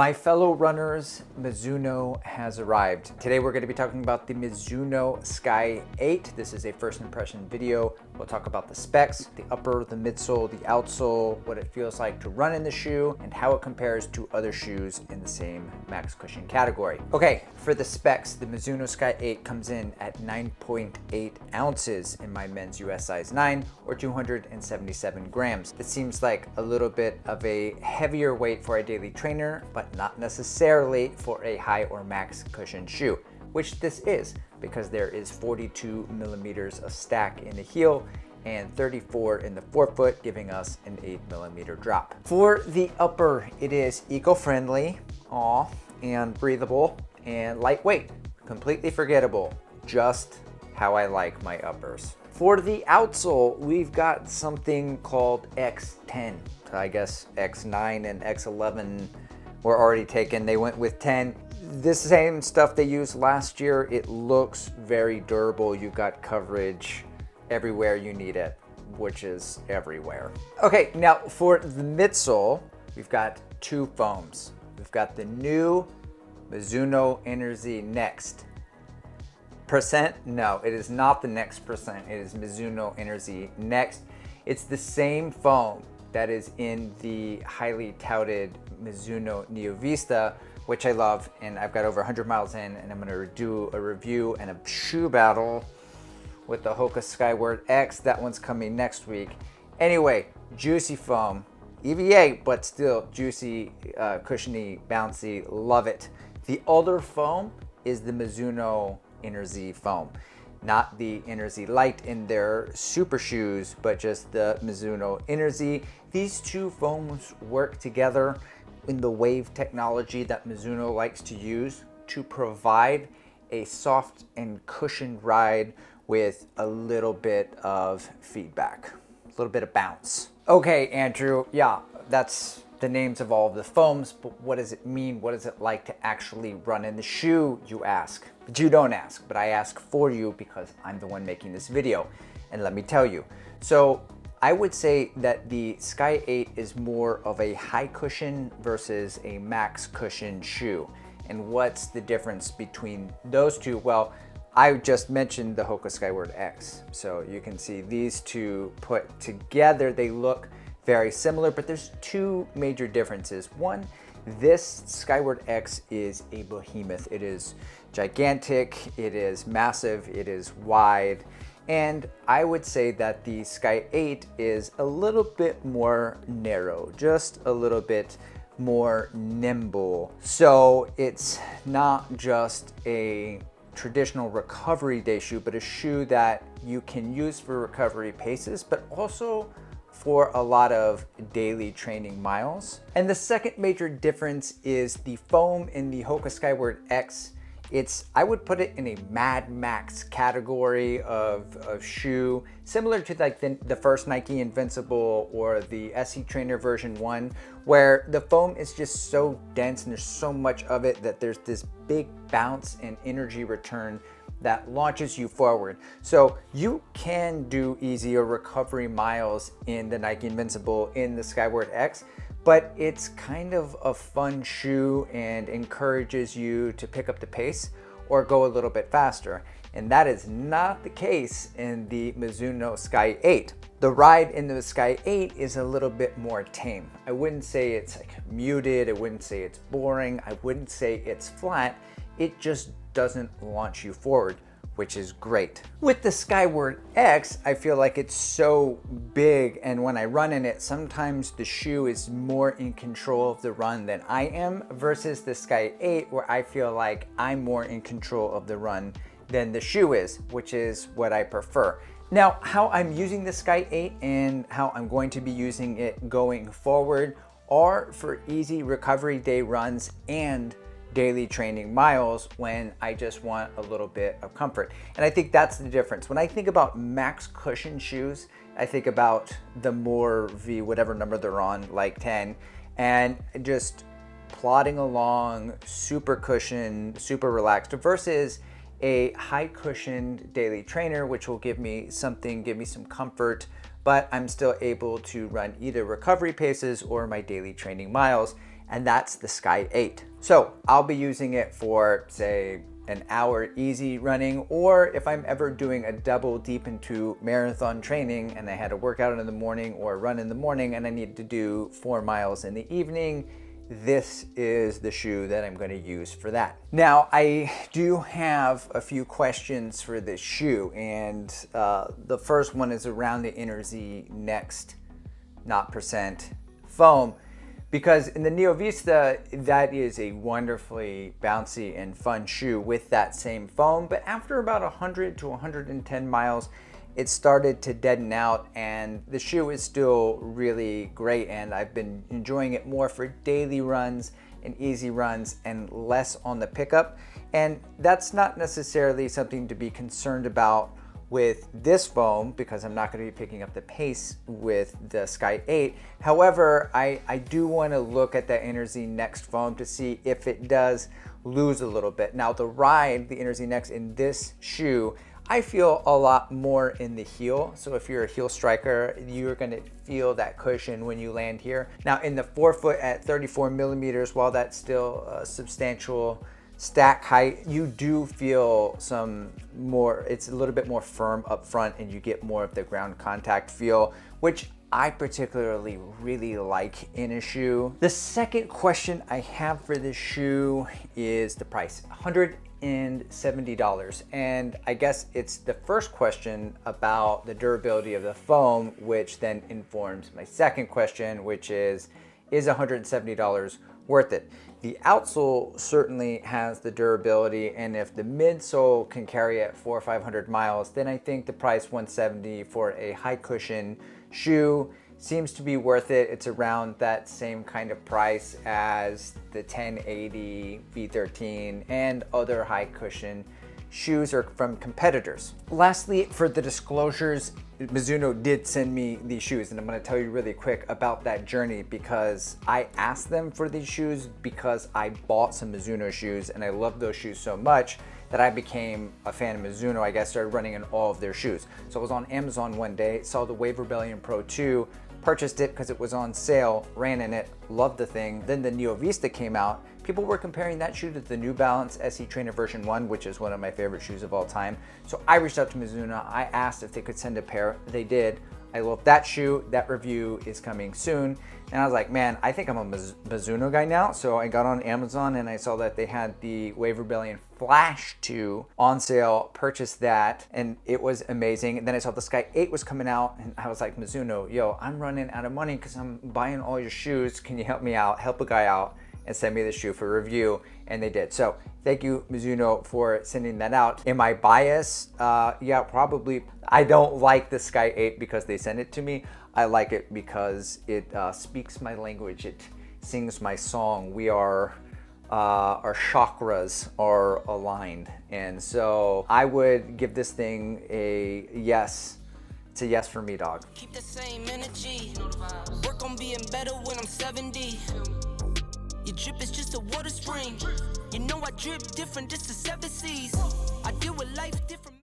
My fellow runners, Mizuno has arrived. Today we're going to be talking about the Mizuno Sky 8. This is a first impression video. We'll talk about the specs, the upper, the midsole, the outsole, what it feels like to run in the shoe, and how it compares to other shoes in the same max cushion category. Okay, for the specs, the Mizuno Sky 8 comes in at 9.8 ounces in my men's US size 9 or 277 grams. It seems like a little bit of a heavier weight for a daily trainer, but not necessarily for a high or max cushion shoe, which this is because there is 42 millimeters of stack in the heel and 34 in the forefoot, giving us an 8 mm drop. For the upper, it is eco-friendly, and breathable and lightweight, completely forgettable, just how I like my uppers. For the outsole, we've got something called X10. I guess X9 and X11 were already taken. They went with 10. This same stuff they used last year. It looks very durable. You've got coverage everywhere you need it, which is everywhere. Okay, now for the midsole, we've got two foams. We've got the new Mizuno Energy Next. Percent? No, it is not the Next Percent. It is Mizuno Energy Next. It's the same foam that is in the highly touted Mizuno Neo Vista, which I love, and I've got over 100 miles in, and I'm gonna do a review and a shoe battle with the Hoka Skyward X. That one's coming next week. Anyway, juicy foam, EVA, but still juicy, cushiony, bouncy, love it. The other foam is the Mizuno Energy foam. Not the Energy Light in their super shoes, but just the Mizuno Energy. These two foams work together in the wave technology that Mizuno likes to use to provide a soft and cushioned ride with a little bit of feedback, a little bit of bounce. Okay, Andrew, yeah, that's the names of all of the foams, but what does it mean? What is it like to actually run in the shoe, you ask? But you don't ask, but I ask for you because I'm the one making this video. And let me tell you. So I would say that the Sky 8 is more of a high cushion versus a max cushion shoe. And what's the difference between those two? Well, I just mentioned the Hoka Skyward X. So you can see these two put together, they look very similar, but there's two major differences. One, this Skyward X is a behemoth. It is gigantic, it is massive, it is wide, and I would say that the Sky 8 is a little bit more narrow, just a little bit more nimble. So it's not just a traditional recovery day shoe, but a shoe that you can use for recovery paces, but also for a lot of daily training miles. And the second major difference is the foam in the Hoka Skyward X. I would put it in a Mad Max category of shoe, similar to like the first Nike Invincible or the SC Trainer version 1, where the foam is just so dense and there's so much of it that there's this big bounce and energy return that launches you forward. So you can do easier recovery miles in the Nike Invincible, in the Skyward X, but it's kind of a fun shoe and encourages you to pick up the pace or go a little bit faster. And that is not the case in the Mizuno Sky 8. The ride in the Sky 8 is a little bit more tame. I wouldn't say it's like muted, I wouldn't say it's boring, I wouldn't say it's flat. It just doesn't launch you forward, which is great. With the Skyward X, I feel like it's so big, and when I run in it, sometimes the shoe is more in control of the run than I am, versus the Sky 8, where I feel like I'm more in control of the run than the shoe is, which is what I prefer. Now, how I'm using the Sky 8 and how I'm going to be using it going forward are for easy recovery day runs and daily training miles when I just want a little bit of comfort. And I think that's the difference. When I think about max cushion shoes, I think about the more whatever number they're on, like 10, and just plodding along, super cushion, super relaxed, versus a high cushioned daily trainer, which will give me some comfort, but I'm still able to run either recovery paces or my daily training miles and that's the Sky 8. So I'll be using it for, say, an hour easy running, or if I'm ever doing a double deep into marathon training and I had a workout in the morning or a run in the morning and I need to do 4 miles in the evening, this is the shoe that I'm going to use for that. Now, I do have a few questions for this shoe, and the first one is around the Inner Z Next not percent foam, because in the Neo Vista, that is a wonderfully bouncy and fun shoe with that same foam, but after about 100 to 110 miles, it started to deaden out, and the shoe is still really great, and I've been enjoying it more for daily runs and easy runs and less on the pickup. And that's not necessarily something to be concerned about with this foam, because I'm not going to be picking up the pace with the Sky 8. However, I do want to look at that Inner Z Next foam to see if it does lose a little bit. Now, the ride, the Inner Z Next in this shoe, I feel a lot more in the heel. So if you're a heel striker, you're gonna feel that cushion when you land here. Now in the forefoot at 34 millimeters, while that's still a substantial stack height, you do feel some more, it's a little bit more firm up front, and you get more of the ground contact feel, which I particularly really like in a shoe. The second question I have for this shoe is the price, $170. And I guess it's the first question about the durability of the foam, which then informs my second question, which is $170 worth it? The outsole certainly has the durability, and if the midsole can carry it 400 or 500 miles, then I think the price $170 for a high cushion shoe seems to be worth it. It's around that same kind of price as the 1080 V13 and other high cushion shoes are from competitors. Lastly, for the disclosures, Mizuno did send me these shoes, and I'm going to tell you really quick about that journey, because I asked them for these shoes because I bought some Mizuno shoes and I love those shoes so much that I became a fan of Mizuno. I guess started running in all of their shoes. So I was on Amazon one day, saw the Wave Rebellion Pro 2, purchased it because it was on sale, ran in it, loved the thing. Then the Neo Vista came out. People were comparing that shoe to the New Balance SE Trainer version 1, which is one of my favorite shoes of all time. So I reached out to Mizuno. I asked if they could send a pair. They did. I love that shoe. That review is coming soon. And I was like, man, I think I'm a Mizuno guy now. So I got on Amazon and I saw that they had the Wave Rebellion Flash 2 on sale, purchased that, and it was amazing. And then I saw the Sky 8 was coming out, and I was like, Mizuno, yo, I'm running out of money because I'm buying all your shoes. Can you help me out? Help a guy out and send me the shoe for review. And they did. So thank you, Mizuno, for sending that out. Am I biased? Yeah, probably. I don't like the Sky 8 because they sent it to me. I like it because it speaks my language. It sings my song. Our chakras are aligned. And so I would give this thing a yes. It's a yes for me, dog. Keep the same energy. Work on being better when I'm 70. Your drip is just a water spring. You know I drip different, just the 7 seas. I deal with life different.